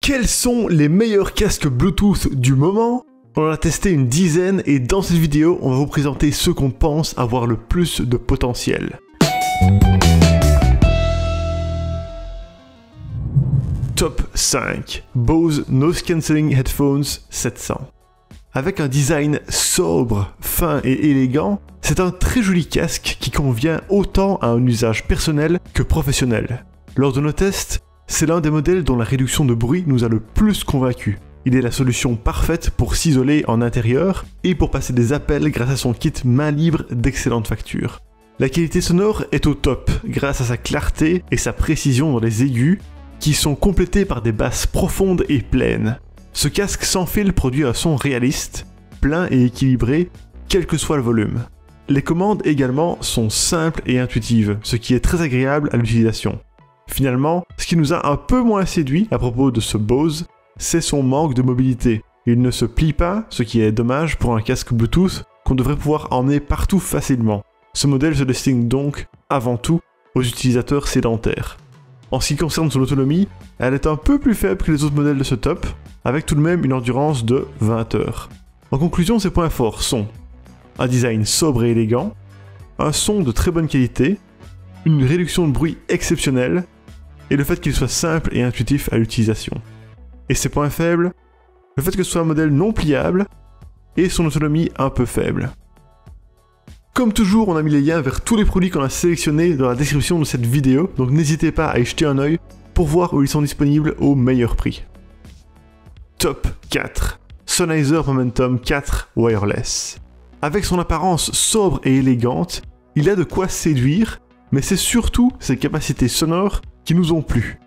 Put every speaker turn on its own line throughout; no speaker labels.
Quels sont les meilleurs casques Bluetooth du moment? On en a testé une dizaine et dans cette vidéo, on va vous présenter ceux qu'on pense avoir le plus de potentiel. Top 5. Bose Noise Cancelling Headphones 700. Avec un design sobre, fin et élégant, c'est un très joli casque qui convient autant à un usage personnel que professionnel. Lors de nos tests, c'est l'un des modèles dont la réduction de bruit nous a le plus convaincus. Il est la solution parfaite pour s'isoler en intérieur et pour passer des appels grâce à son kit main libre d'excellente facture. La qualité sonore est au top grâce à sa clarté et sa précision dans les aigus qui sont complétés par des basses profondes et pleines. Ce casque sans fil produit un son réaliste, plein et équilibré, quel que soit le volume. Les commandes également sont simples et intuitives, ce qui est très agréable à l'utilisation. Finalement, ce qui nous a un peu moins séduit à propos de ce Bose, c'est son manque de mobilité. Il ne se plie pas, ce qui est dommage pour un casque Bluetooth qu'on devrait pouvoir emmener partout facilement. Ce modèle se destine donc, avant tout, aux utilisateurs sédentaires. En ce qui concerne son autonomie, elle est un peu plus faible que les autres modèles de ce top, avec tout de même une endurance de 20 heures. En conclusion, ses points forts sont un design sobre et élégant, un son de très bonne qualité, une réduction de bruit exceptionnelle, et le fait qu'il soit simple et intuitif à l'utilisation. Et ses points faibles, le fait que ce soit un modèle non pliable, et son autonomie un peu faible. Comme toujours, on a mis les liens vers tous les produits qu'on a sélectionnés dans la description de cette vidéo, donc n'hésitez pas à y jeter un œil pour voir où ils sont disponibles au meilleur prix. Top 4. Sennheiser Momentum 4 Wireless. Avec son apparence sobre et élégante, il a de quoi séduire, mais c'est surtout ses capacités sonores qui nous ont plu.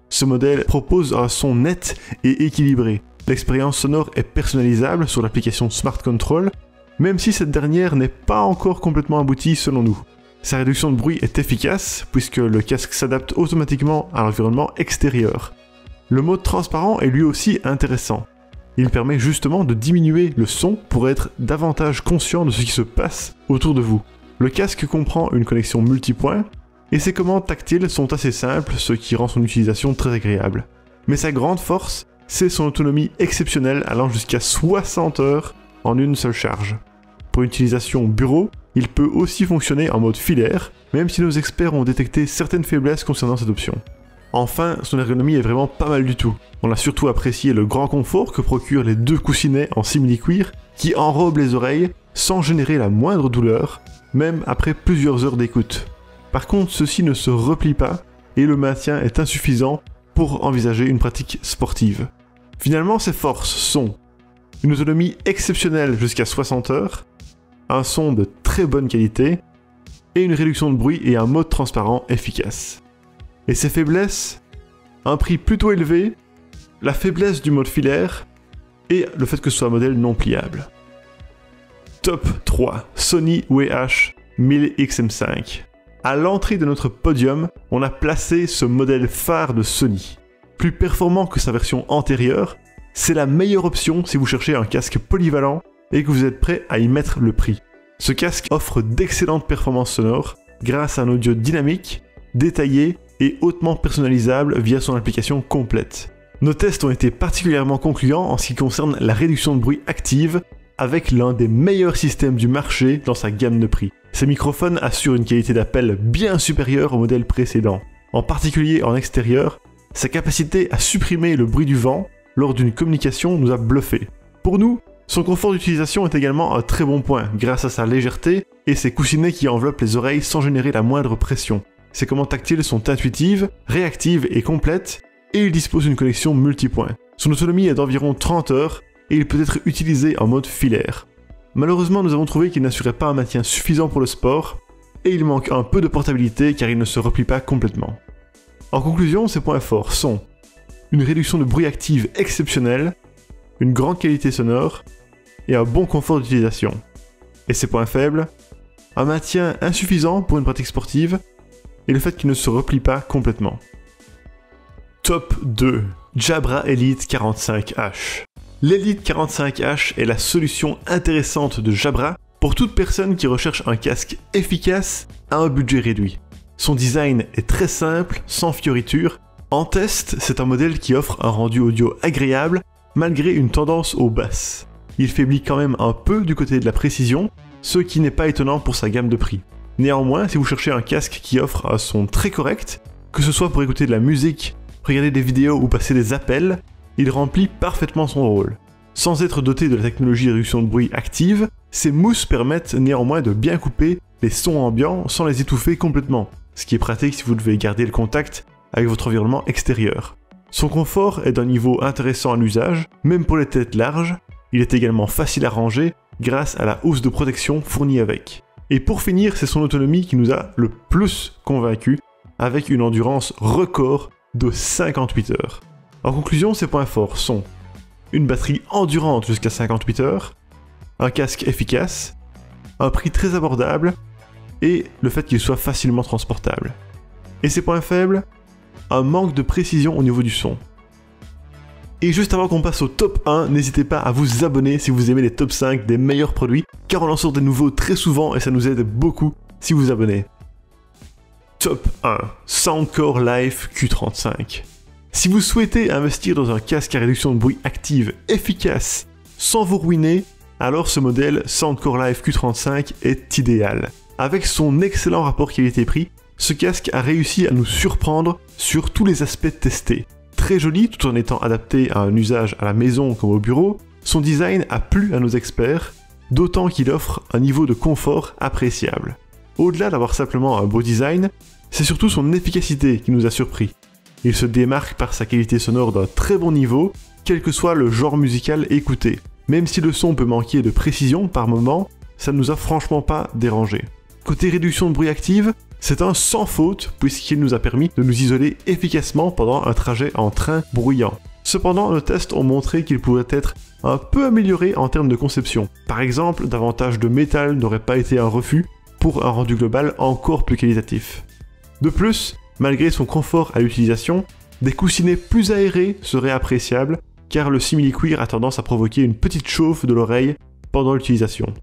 Ce modèle propose un son net et équilibré. L'expérience sonore est personnalisable sur l'application Smart Control, même si cette dernière n'est pas encore complètement aboutie selon nous. Sa réduction de bruit est efficace, puisque le casque s'adapte automatiquement à l'environnement extérieur. Le mode transparent est lui aussi intéressant. Il permet justement de diminuer le son pour être davantage conscient de ce qui se passe autour de vous. Le casque comprend une connexion multipoint, et ses commandes tactiles sont assez simples, ce qui rend son utilisation très agréable. Mais sa grande force, c'est son autonomie exceptionnelle allant jusqu'à 60 heures en une seule charge. Pour une utilisation bureau, il peut aussi fonctionner en mode filaire, même si nos experts ont détecté certaines faiblesses concernant cette option. Enfin, son ergonomie est vraiment pas mal du tout. On a surtout apprécié le grand confort que procurent les deux coussinets en simili-cuir qui enrobent les oreilles sans générer la moindre douleur, même après plusieurs heures d'écoute. Par contre, ceci ne se replie pas et le maintien est insuffisant pour envisager une pratique sportive. Finalement, ses forces sont une autonomie exceptionnelle jusqu'à 60 heures, un son de très bonne qualité, et une réduction de bruit et un mode transparent efficace. Et ses faiblesses, un prix plutôt élevé, la faiblesse du mode filaire, et le fait que ce soit un modèle non pliable. Top 3. Sony WH-1000XM5. À l'entrée de notre podium, on a placé ce modèle phare de Sony. Plus performant que sa version antérieure, c'est la meilleure option si vous cherchez un casque polyvalent et que vous êtes prêt à y mettre le prix. Ce casque offre d'excellentes performances sonores grâce à un audio dynamique, détaillé et hautement personnalisable via son application complète. Nos tests ont été particulièrement concluants en ce qui concerne la réduction de bruit active avec l'un des meilleurs systèmes du marché dans sa gamme de prix. Ces microphones assurent une qualité d'appel bien supérieure au modèle précédent. En particulier en extérieur, sa capacité à supprimer le bruit du vent lors d'une communication nous a bluffé. Pour nous, son confort d'utilisation est également un très bon point, grâce à sa légèreté et ses coussinets qui enveloppent les oreilles sans générer la moindre pression. Ses commandes tactiles sont intuitives, réactives et complètes, et il dispose d'une connexion multipoint. Son autonomie est d'environ 30 heures, et il peut être utilisé en mode filaire. Malheureusement, nous avons trouvé qu'il n'assurait pas un maintien suffisant pour le sport, et il manque un peu de portabilité car il ne se replie pas complètement. En conclusion, ses points forts sont une réduction de bruit active exceptionnelle, une grande qualité sonore, et un bon confort d'utilisation. Et ses points faibles, un maintien insuffisant pour une pratique sportive, et le fait qu'il ne se replie pas complètement. Top 2. Jabra Elite 45H. L'Elite 45H est la solution intéressante de Jabra pour toute personne qui recherche un casque efficace à un budget réduit. Son design est très simple, sans fioritures, En test, c'est un modèle qui offre un rendu audio agréable malgré une tendance aux basses. Il faiblit quand même un peu du côté de la précision, ce qui n'est pas étonnant pour sa gamme de prix. Néanmoins, si vous cherchez un casque qui offre un son très correct, que ce soit pour écouter de la musique, regarder des vidéos ou passer des appels, il remplit parfaitement son rôle. Sans être doté de la technologie de réduction de bruit active, ces mousses permettent néanmoins de bien couper les sons ambiants sans les étouffer complètement, ce qui est pratique si vous devez garder le contact avec votre environnement extérieur. Son confort est d'un niveau intéressant à l'usage, même pour les têtes larges. Il est également facile à ranger grâce à la housse de protection fournie avec. Et pour finir, c'est son autonomie qui nous a le plus convaincu, avec une endurance record de 58 heures. En conclusion, ses points forts sont une batterie endurante jusqu'à 58 heures, un casque efficace, un prix très abordable et le fait qu'il soit facilement transportable. Et ses points faibles, un manque de précision au niveau du son. Et juste avant qu'on passe au top 1, n'hésitez pas à vous abonner si vous aimez les top 5 des meilleurs produits, car on en sort des nouveaux très souvent et ça nous aide beaucoup si vous vous abonnez. Top 1, Soundcore Live Q35. Si vous souhaitez investir dans un casque à réduction de bruit active efficace sans vous ruiner, alors ce modèle Soundcore Live Q35 est idéal. Avec son excellent rapport qualité-prix, ce casque a réussi à nous surprendre sur tous les aspects testés. Très joli tout en étant adapté à un usage à la maison comme au bureau, son design a plu à nos experts, d'autant qu'il offre un niveau de confort appréciable. Au-delà d'avoir simplement un beau design, c'est surtout son efficacité qui nous a surpris. Il se démarque par sa qualité sonore d'un très bon niveau, quel que soit le genre musical écouté. Même si le son peut manquer de précision par moment, ça ne nous a franchement pas dérangé. Côté réduction de bruit active, c'est un sans faute puisqu'il nous a permis de nous isoler efficacement pendant un trajet en train bruyant. Cependant, nos tests ont montré qu'il pouvait être un peu amélioré en termes de conception. Par exemple, davantage de métal n'aurait pas été un refus pour un rendu global encore plus qualitatif. De plus, malgré son confort à l'utilisation, des coussinets plus aérés seraient appréciables car le simili-cuir a tendance à provoquer une petite chauffe de l'oreille pendant l'utilisation.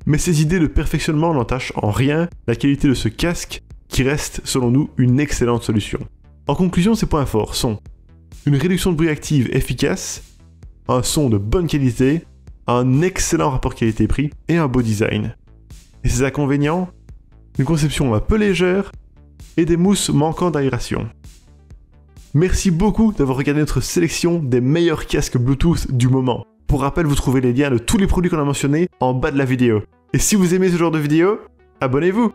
Mais ces idées de perfectionnement n'entachent en rien la qualité de ce casque qui reste, selon nous, une excellente solution. En conclusion, ses points forts sont une réduction de bruit active efficace, un son de bonne qualité, un excellent rapport qualité-prix et un beau design. Et ses inconvénients, une conception un peu légère et des mousses manquant d'aération. Merci beaucoup d'avoir regardé notre sélection des meilleurs casques Bluetooth du moment. Pour rappel, vous trouvez les liens de tous les produits qu'on a mentionnés en bas de la vidéo. Et si vous aimez ce genre de vidéo, abonnez-vous!